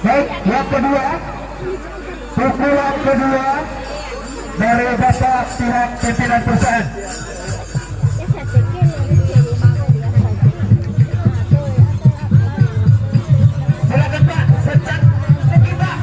Baik, yang kedua, pukulan kedua dari bapak pihak pimpinan perusahaan. Silakan Pak, secak lagi Pak.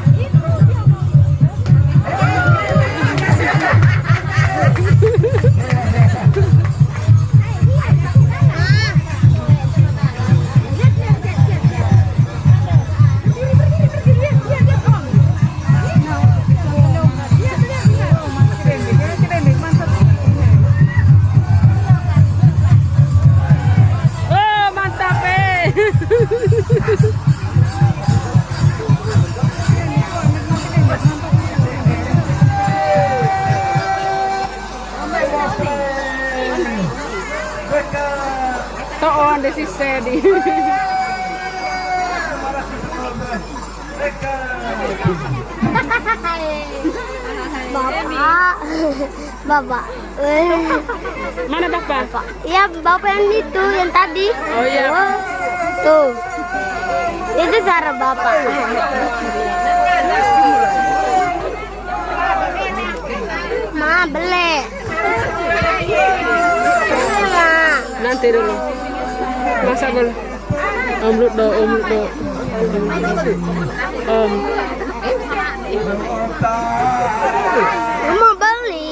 Toon desi sedi. Bapak. Mana bapak? Ya, bapak yang itu yang tadi. Oh iya. Tuh. Itu cara bapak. Ma, beli. Nanti dulu. Masa dulu. Omlut do. Mau beli.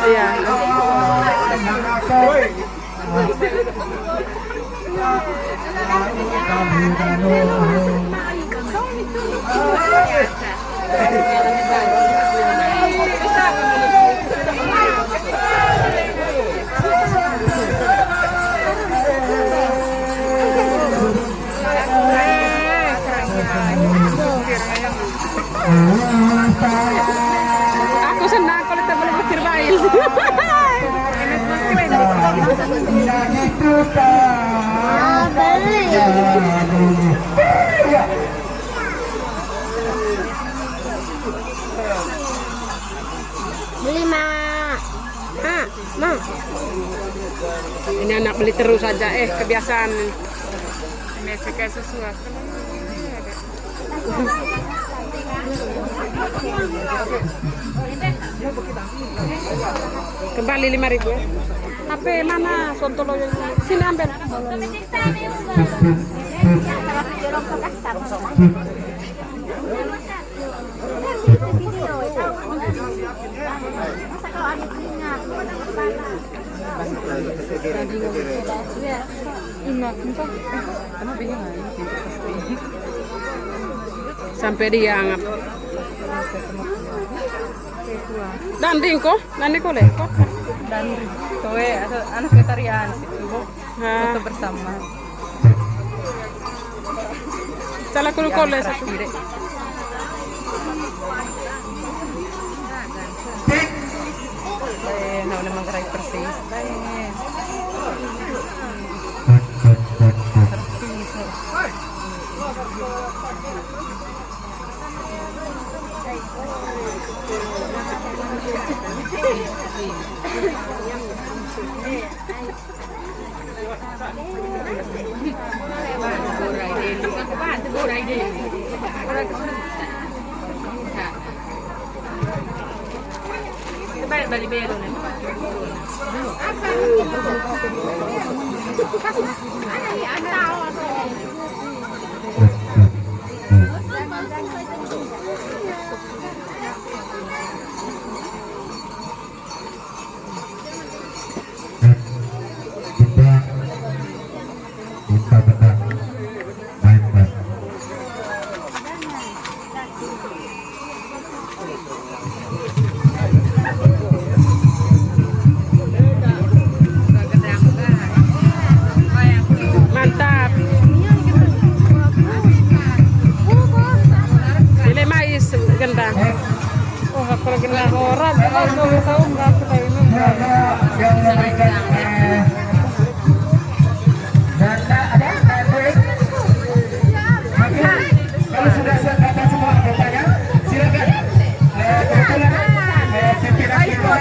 Iya. Aku senang kalau kita boleh mikir baik. Beli. Beli mak. Ma. Ini anak beli terus saja, kebiasaan. Biasa kayak sesuatu. Kembali 5.000 ya. Tapi mana sontolo yang sini ambil. Sampai dia anggap. Danding kok leh kok. Dan kowe anak vegetarian situ foto bersama. Salah kule satu. Nah, udah manggarai persis. Balik belo nih. Mantap. Ini mais gendang. Oh, kalau gendang orang, kalau tahu berapa tahun ini. Yang memberikan data ada Patrick. Maka kalau sudah siap semua anggotanya, silakan. Kebetulan pimpinan kita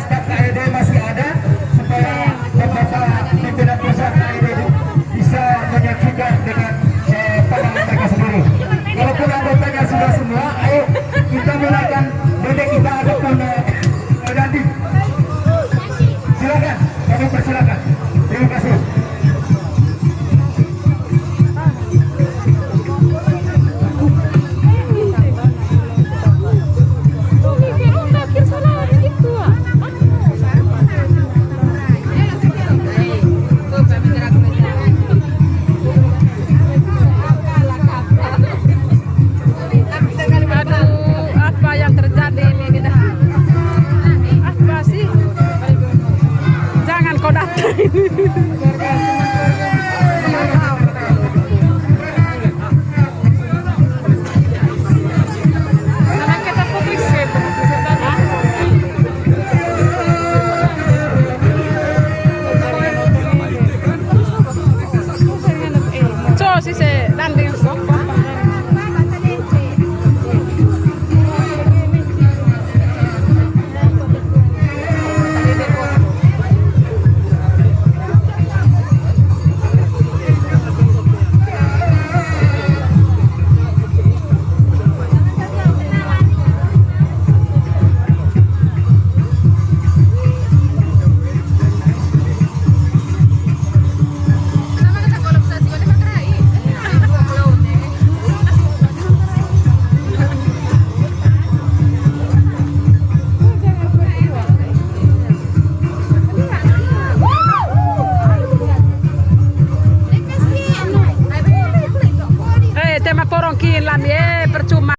staf KED masih ada supaya bapak pimpinan pusat KED bisa menyaksikan dengan pandangan mereka sendiri. pingin lam ye